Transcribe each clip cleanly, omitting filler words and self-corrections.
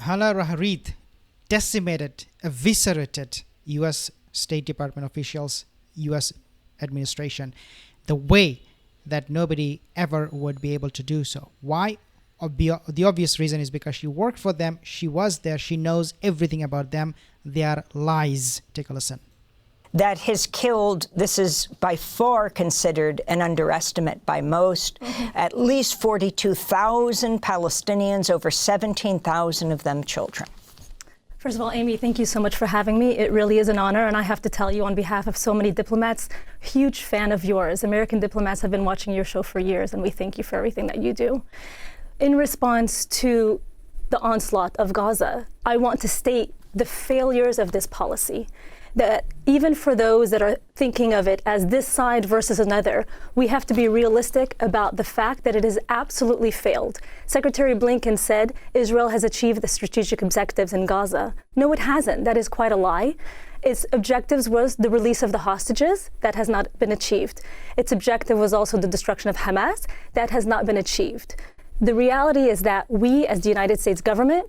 Hala Rharrit decimated, eviscerated U.S. State Department officials, U.S. administration, the way that nobody ever would be able to do so. Why? The obvious reason is because she worked for them, she was there, she knows everything about them. They are lies. Take a listen. That has killed, this is by far considered an underestimate by most, at least 42,000 Palestinians, over 17,000 of them children. First of all, Amy, thank you so much for having me. It really is an honor, and I have to tell you on behalf of so many diplomats, huge fan of yours. American diplomats have been watching your show for years, and we thank you for everything that you do. In response to the onslaught of Gaza, I want to state the failures of this policy. That even for those that are thinking of it as this side versus another, we have to be realistic about the fact that it has absolutely failed. Secretary Blinken said Israel has achieved the strategic objectives in Gaza. No, it hasn't. That is quite a lie. Its objectives was the release of the hostages. That has not been achieved. Its objective was also the destruction of Hamas. That has not been achieved. The reality is that we, as the United States government,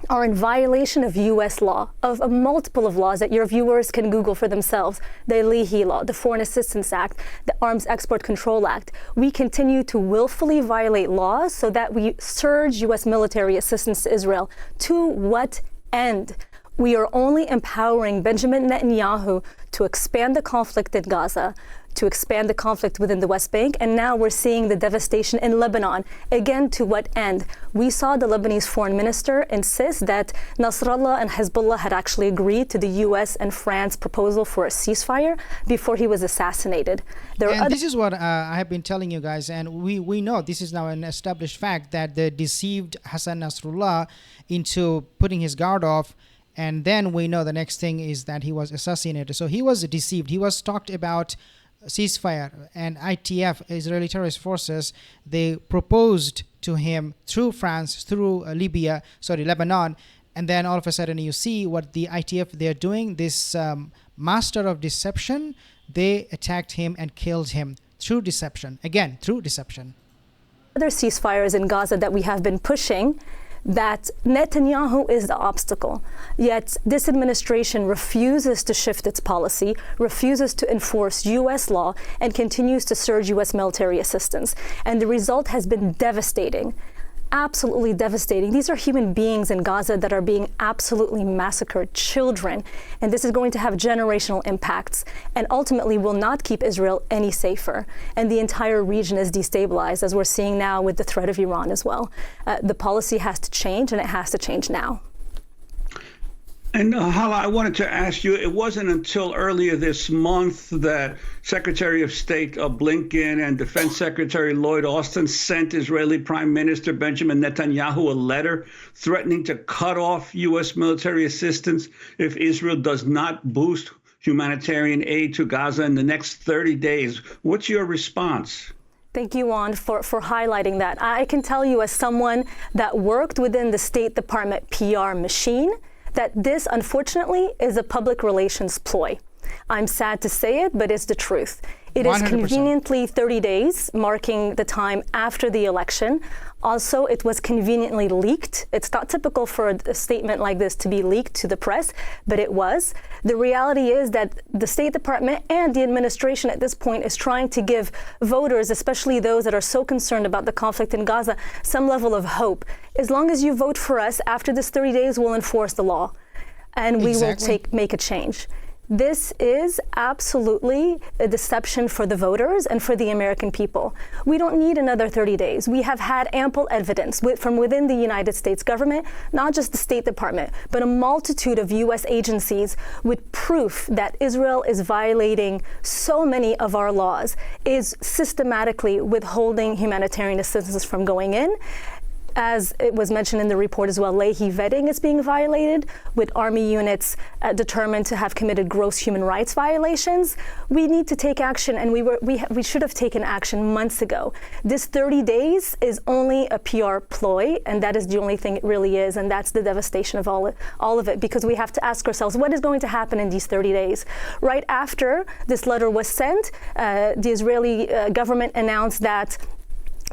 are in violation of U.S. law, of a multiple of laws that your viewers can Google for themselves. The Leahy Law, the Foreign Assistance Act, the Arms Export Control Act. We continue to willfully violate laws so that we surge U.S. military assistance to Israel. To what end? We are only empowering Benjamin Netanyahu to expand the conflict in Gaza, to expand the conflict within the West Bank, and now we're seeing the devastation in Lebanon. Again, to what end? We saw the Lebanese foreign minister insist that Nasrallah and Hezbollah had actually agreed to the US and France proposal for a ceasefire before he was assassinated. This is what I have been telling you guys, and we know this is now an established fact that they deceived Hassan Nasrallah into putting his guard off. And then we know the next thing is that he was assassinated. So he was deceived. He was talked about ceasefire, and ITF, Israeli terrorist forces, they proposed to him through France, through Lebanon, and then all of a sudden you see what the ITF they're doing, this master of deception, they attacked him and killed him through deception, again, through deception. Other ceasefires in Gaza that we have been pushing, that Netanyahu is the obstacle. Yet this administration refuses to shift its policy, refuses to enforce U.S. law, and continues to surge U.S. military assistance. And the result has been devastating, absolutely devastating. These are human beings in Gaza that are being absolutely massacred, children. And this is going to have generational impacts and ultimately will not keep Israel any safer. And the entire region is destabilized, as we're seeing now with the threat of Iran as well. The policy has to change, and it has to change now. And Hala, I wanted to ask you, it wasn't until earlier this month that Secretary of State Blinken and Defense Secretary Lloyd Austin sent Israeli Prime Minister Benjamin Netanyahu a letter threatening to cut off U.S. military assistance if Israel does not boost humanitarian aid to Gaza in the next 30 days. What's your response? Thank you, Juan, for highlighting that. I can tell you, as someone that worked within the State Department PR machine, that this, unfortunately, is a public relations ploy. I'm sad to say it, but it's the truth. It 100%. Is conveniently 30 days, marking the time after the election. Also, it was conveniently leaked. It's not typical for a statement like this to be leaked to the press, but it was. The reality is that the State Department and the administration at this point is trying to give voters, especially those that are so concerned about the conflict in Gaza, some level of hope. As long as you vote for us, after this 30 days, we'll enforce the law, and we will make a change. This is absolutely a deception for the voters and for the American people. We don't need another 30 days. We have had ample evidence from within the United States government, not just the State Department, but a multitude of U.S. agencies with proof that Israel is violating so many of our laws, is systematically withholding humanitarian assistance from going in. As it was mentioned in the report as well, Leahy vetting is being violated, with Army units determined to have committed gross human rights violations. We need to take action, and we should have taken action months ago. This 30 days is only a PR ploy, and that is the only thing it really is, and that's the devastation of all of it, because we have to ask ourselves, what is going to happen in these 30 days? Right after this letter was sent, the Israeli government announced that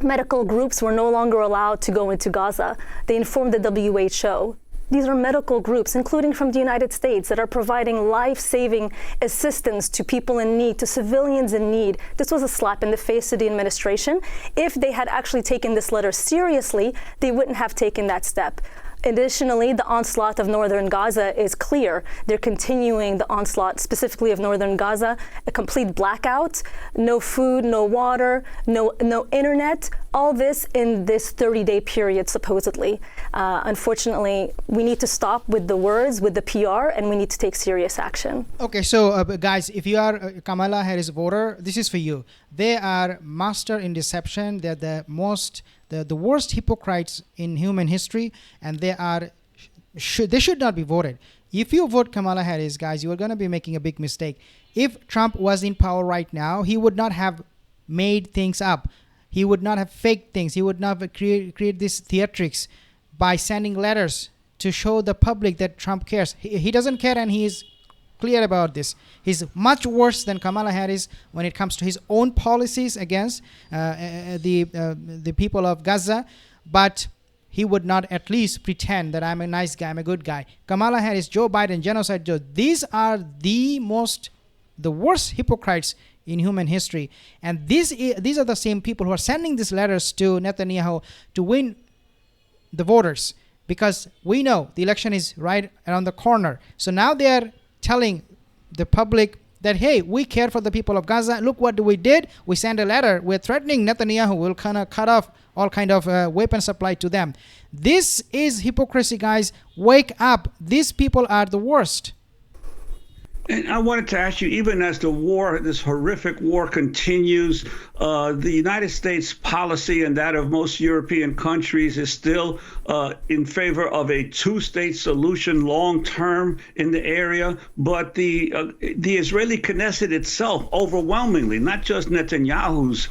medical groups were no longer allowed to go into Gaza. They informed the WHO. These are medical groups, including from the United States, that are providing life-saving assistance to people in need, to civilians in need. This was a slap in the face to the administration. If they had actually taken this letter seriously, they wouldn't have taken that step. Additionally, the onslaught of northern Gaza is clear. They're continuing the onslaught specifically of northern Gaza, a complete blackout, no food, no water, no internet, all this in this 30-day period, supposedly. Unfortunately, we need to stop with the words, with the PR, and we need to take serious action. Okay, so guys, if you are a Kamala Harris voter, this is for you. They are master in deception. They're the worst hypocrites in human history, and they should not be voted. If you vote Kamala Harris, guys, you are going to be making a big mistake. If Trump was in power right now, he would not have made things up. He would not have faked things. He would not have create this theatrics by sending letters to show the public that Trump cares. He doesn't care, and he is clear about this. He's much worse than Kamala Harris when it comes to his own policies against the people of Gaza, but he would not at least pretend that I'm a nice guy, I'm a good guy. Kamala Harris, Joe Biden, Genocide Joe, these are the worst hypocrites in human history. And these are the same people who are sending these letters to Netanyahu to win the voters, because we know the election is right around the corner. So now they are telling the public that, hey, we care for the people of Gaza. Look what we did. We sent a letter. We're threatening Netanyahu. We'll kind of cut off all kind of weapon supply to them. This is hypocrisy, guys. Wake up. These people are the worst. And I wanted to ask you, even as the war, this horrific war continues, the United States policy and that of most European countries is still in favor of a two-state solution long term in the area. But the Israeli Knesset itself overwhelmingly, not just Netanyahu's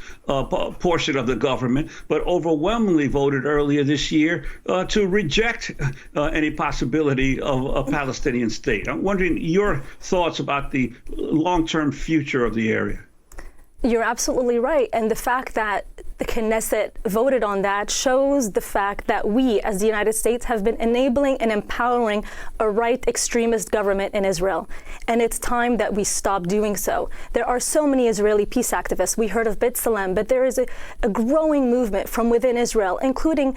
portion of the government, but overwhelmingly voted earlier this year to reject any possibility of a Palestinian state. I'm wondering your thoughts about the long-term future of the area. You're absolutely right. And the fact that the Knesset voted on that shows the fact that we, as the United States, have been enabling and empowering a right extremist government in Israel. And it's time that we stop doing so. There are so many Israeli peace activists. We heard of B'Tselem, but there is a growing movement from within Israel, including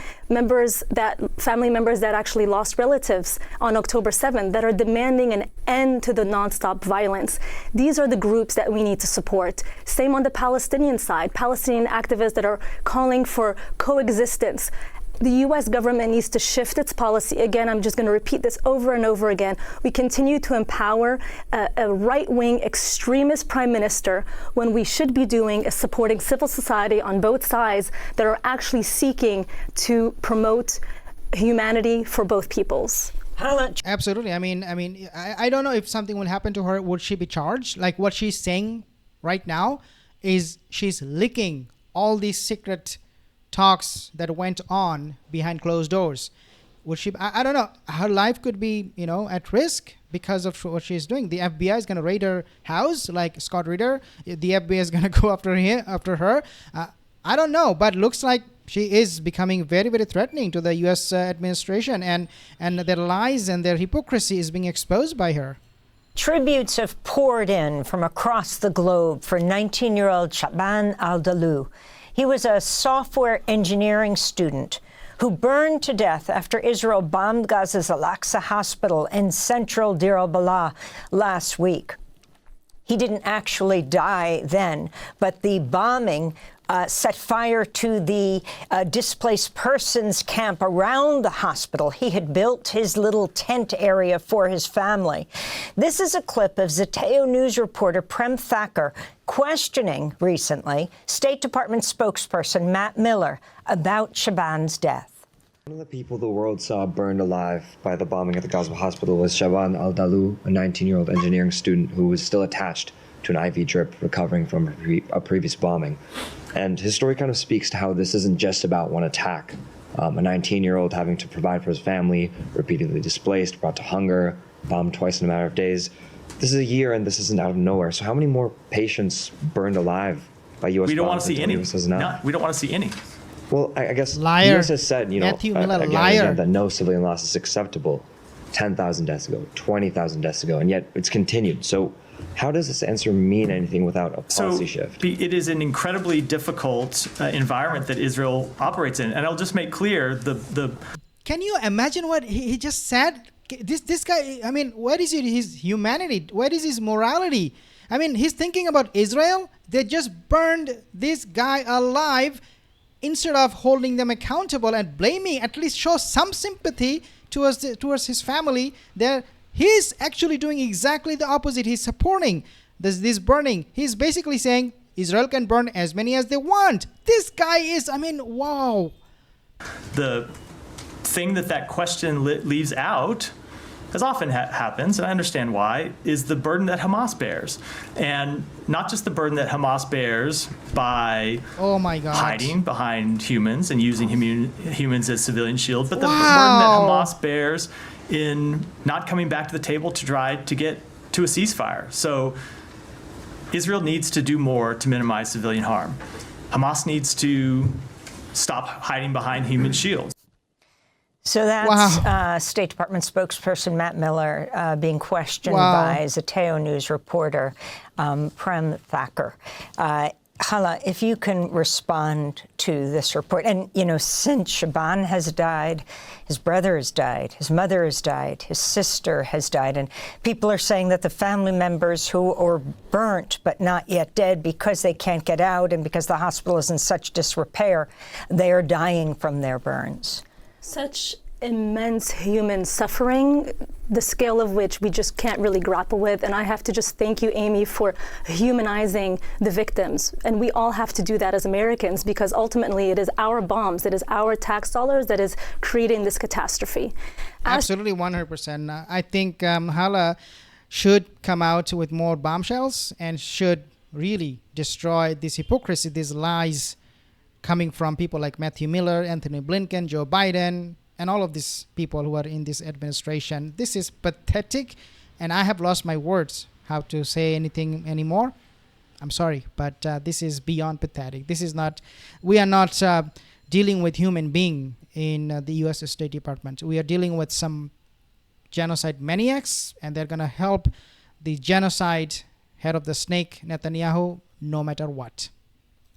family members that actually lost relatives on October 7th, that are demanding an end to the nonstop violence. These are the groups that we need to support. Same on the Palestinian side, Palestinian activists that are calling for coexistence. The U.S. government needs to shift its policy. Again, I'm just going to repeat this over and over again. We continue to empower a right-wing extremist prime minister when we should be doing is supporting civil society on both sides that are actually seeking to promote humanity for both peoples. Absolutely. I mean, I don't know if something will happen to her. Would she be charged? Like what she's saying right now is she's leaking all these secret talks that went on behind closed doors. Would she? I don't know. Her life could be, at risk because of what she's doing. The FBI is going to raid her house, like Scott Ritter. The FBI is going to go after her. I don't know, but looks like she is becoming very, very threatening to the U.S. administration, and their lies and their hypocrisy is being exposed by her. Tributes have poured in from across the globe for 19-year-old Shaban al-Dalu. He was a software engineering student who burned to death after Israel bombed Gaza's Al-Aqsa hospital in central Deir al-Balah last week. He didn't actually die then, but the bombing set fire to the displaced persons camp around the hospital. He had built his little tent area for his family. This is a clip of Zeteo News reporter Prem Thacker questioning recently State Department spokesperson Matt Miller about Shaban's death. One of the people the world saw burned alive by the bombing at the Gaza hospital was Shaban al-Dalu, a 19-year-old engineering student who was still attached to an IV drip recovering from a previous bombing. And his story kind of speaks to how this isn't just about one attack. A 19-year-old having to provide for his family, repeatedly displaced, brought to hunger, bombed twice in a matter of days. This is a year and this isn't out of nowhere. So how many more patients burned alive by U.S. bombs? We don't want to see any. No, we don't want to see any. Well, I guess liar. the U.S. has said, Matthew Miller, again, liar. that no civilian loss is acceptable. 10,000 deaths ago, 20,000 deaths ago, and yet it's continued. So how does this answer mean anything without a policy shift? It is an incredibly difficult environment that Israel operates in. And I'll just make clear the Can you imagine what he just said? This guy, I mean, where is his humanity? Where is his morality? I mean, he's thinking about Israel. They just burned this guy alive. Instead of holding them accountable and blaming, at least show some sympathy towards his family. He's actually doing exactly the opposite. He's supporting this burning. He's basically saying Israel can burn as many as they want. This guy is, I mean, wow. The thing that question leaves out, as often happens, and I understand why, is the burden that Hamas bears. And not just the burden that Hamas bears by hiding behind humans and using humans as civilian shield, but the burden that Hamas bears in not coming back to the table to try to get to a ceasefire. So Israel needs to do more to minimize civilian harm. Hamas needs to stop hiding behind human shields. So that's State Department spokesperson Matt Miller being questioned by Zateo News reporter Prem Thakur. Hala, if you can respond to this report. And, you know, since Shaban has died, his brother has died, his mother has died, his sister has died. And people are saying that the family members who are burnt but not yet dead because they can't get out and because the hospital is in such disrepair, they are dying from their burns. Such immense human suffering, the scale of which we just can't really grapple with. And I have to just thank you, Amy, for humanizing the victims. And we all have to do that as Americans, because ultimately it is our bombs, it is our tax dollars that is creating this catastrophe. Absolutely, 100%. I think Hala should come out with more bombshells and should really destroy this hypocrisy, these lies coming from people like Matthew Miller, Anthony Blinken, Joe Biden, and all of these people who are in this administration. This is pathetic, and I have lost my words how to say anything anymore. I'm sorry, but this is beyond pathetic. This is not, we are not dealing with human being in the U.S. State Department. We are dealing with some genocide maniacs, and they're going to help the genocide head of the snake, Netanyahu, no matter what.